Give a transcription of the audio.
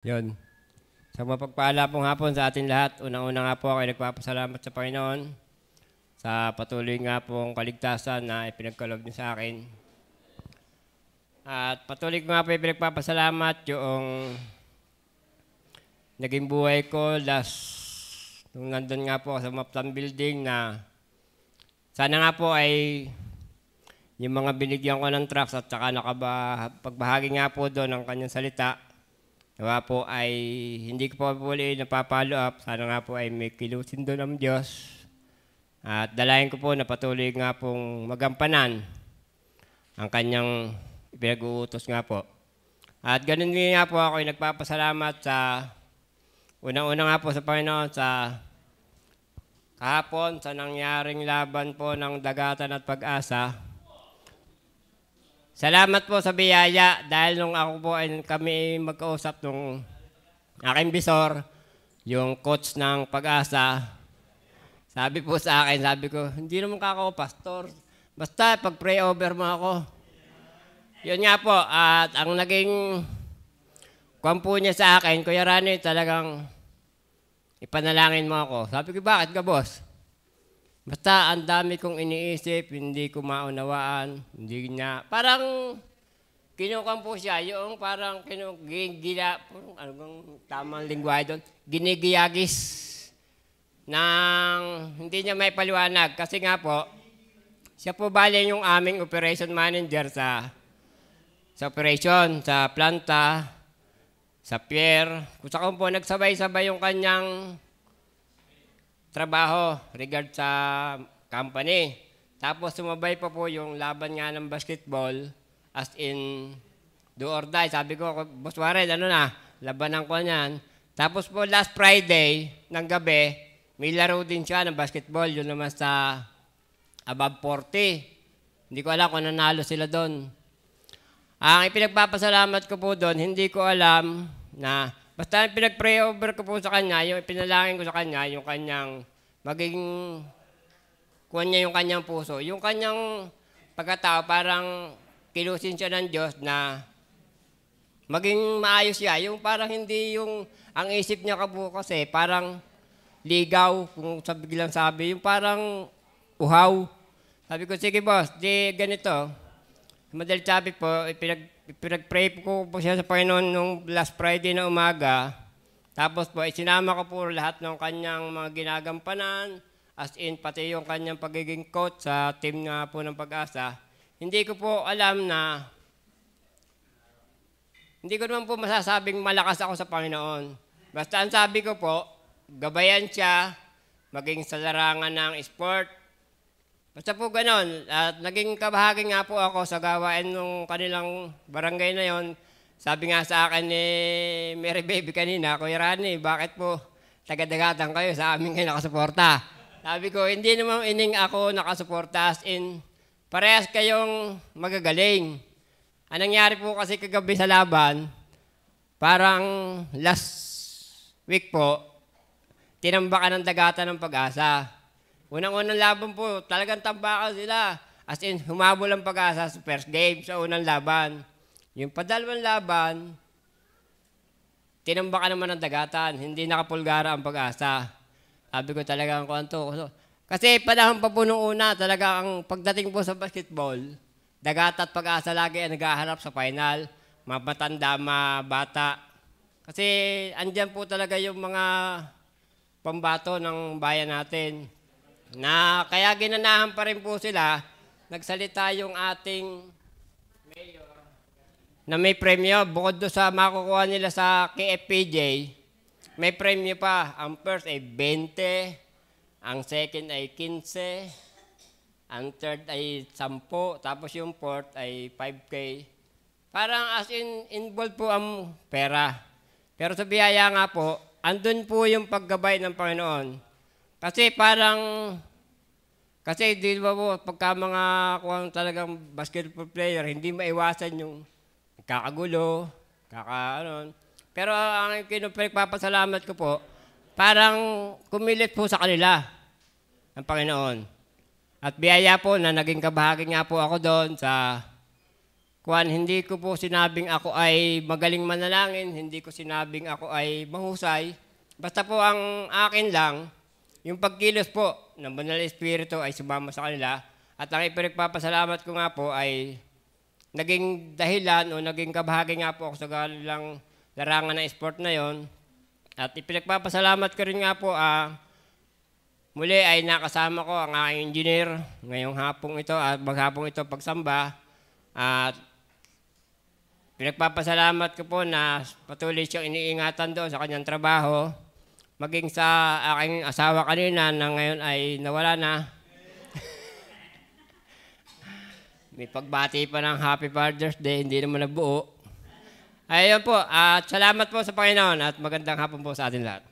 Yun. Sa mapagpala pong hapon sa ating lahat, unang-una nga po ako ay nagpapasalamat sa Panginoon sa patuloy nga pong kaligtasan na ipinagkaloob niyo sa akin. At patuloy ko nga po ipinagpapasalamat yung naging buhay ko nung nandun nga po sa Maptan Building na sana nga po ay yung mga binigyan ko ng tracts at saka pagbahagi nga po doon ng kanyang salita. Nawa po ay hindi ko pa muli napapalo up. Sana nga po ay may kilusin doon ang Diyos. At dalayan ko po na patuloy nga pong magampanan ang kanyang pinag-uutos nga po. At ganun din nga po ako ay nagpapasalamat sa unang-una nga po sa Panginoon sa kahapon sa nangyaring laban po ng Dagatan at Pag-asa. Salamat po sa biyaya dahil nung ako po ay kami magkausap nung aking bisor, yung coach ng Pag-asa, sabi po sa akin, sabi ko, hindi naman kako pastor, basta pag-pray over mo ako. Yun nga po, at ang naging kwampo niya sa akin, Kuya Rani, talagang ipanalangin mo ako. Sabi ko, bakit ka boss? Basta ang dami kong iniisip, hindi ko maunawaan, hindi niya, parang kinukampo siya, yung parang anong tamang lingwahe doon, ginigiyagis nang hindi niya may paliwanag. Kasi nga po, siya po bali yung aming operation manager sa operation, sa planta, sa pier. Kung saan po nagsabay-sabay yung kanyang trabaho regard sa company. Tapos sumabay pa po yung laban nga ng basketball as in do or die. Sabi ko, Boss Warren, ano na, labanan ko niyan. Tapos po last Friday ng gabi, may laro din siya ng basketball. Yun naman sa above 40. Hindi ko alam kung nanalo sila doon. Ang ipinagpapasalamat ko po doon, hindi ko alam na basta pinag-pray over ko po sa kanya, yung ipinalangin ko sa kanya, yung kanyang kuha niya yung kanyang puso. Yung kanyang pagkatao, parang kilusin siya ng Diyos na maging maayos siya. Yung parang hindi yung, ang isip niya po kasi, parang ligaw, kung biglang sabi, yung parang uhaw. Sabi ko, sige boss, di ganito. Madali sabi po, pinag-pray ko po siya sa Panginoon nung last Friday na umaga. Tapos po, isinama ko po lahat ng kanyang mga ginagampanan, as in pati yung kanyang pagiging coach sa team nga po ng Pag-asa. Hindi ko po alam na, hindi ko naman po masasabing malakas ako sa Panginoon. Basta ang sabi ko po, gabayan siya, maging sa larangan ng sport. Basta po ganon. At naging kabahagi nga po ako sa gawain ng kanilang barangay na yon. Sabi nga sa akin ni Mary Baby kanina, Kuya Rani, bakit po taga-dagatan kayo sa amin kayo nakasuporta? Sabi ko, hindi naman ining ako nakasuporta as in parehas kayong magagaling. Ang nangyari po kasi kagabi sa laban, parang last week po, tinambakan ng Dagatan ng Pag-asa. Unang-unang laban po, talagang tambakan sila. As in, humabol ang Pag-asa sa first game, sa unang laban. Yung padalawang laban, tinambakan naman ng Dagatan. Hindi nakapulgara ang Pag-asa. Sabi ko talagang kuwanto. Kasi panahon pa po nung una, talaga ang pagdating po sa basketball, Dagata at Pag-asa lagi ang naghaharap sa final. Matanda, bata. Kasi andyan po talaga yung mga pambato ng bayan natin. Na kaya ginanahan pa rin po sila, nagsalita yung ating mayor na may premyo. Bukod doon sa makukuha nila sa KFPJ, may premyo pa. Ang first ay 20, ang second ay 15, ang third ay 10, tapos yung fourth ay 5K. Parang as in, involved po ang pera. Pero sa biyaya nga po, andun po yung paggabay ng Panginoon. Kasi di ba po, pagka mga kung talagang basketball player, hindi maiwasan yung kakagulo, Pero ang pinagpapasalamat ko po, parang kumilit po sa kanila ang Panginoon. At biyaya po na naging kabahagi nga po ako doon sa hindi ko po sinabing ako ay magaling manalangin, hindi ko sinabing ako ay mahusay. Basta po ang akin lang, yung pagkilos po ng Banal na Espiritu ay sumama sa kanila. At ang ipinagpapasalamat ko nga po ay naging dahilan o naging kabahagi nga po ako sa kanilang larangan ng sport na yon. At ipinagpapasalamat ko rin nga po, muli ay nakasama ko ang aking engineer ngayong hapong ito at maghapong ito pagsamba. At pinagpapasalamat ko po na patuloy siyang iniingatan doon sa kanyang trabaho. Maging sa aking asawa kanina na ngayon ay nawala na. May pagbati pa ng Happy Father's Day, hindi naman nabuo. Ayun po, at salamat po sa Panginoon at magandang hapon po sa atin lahat.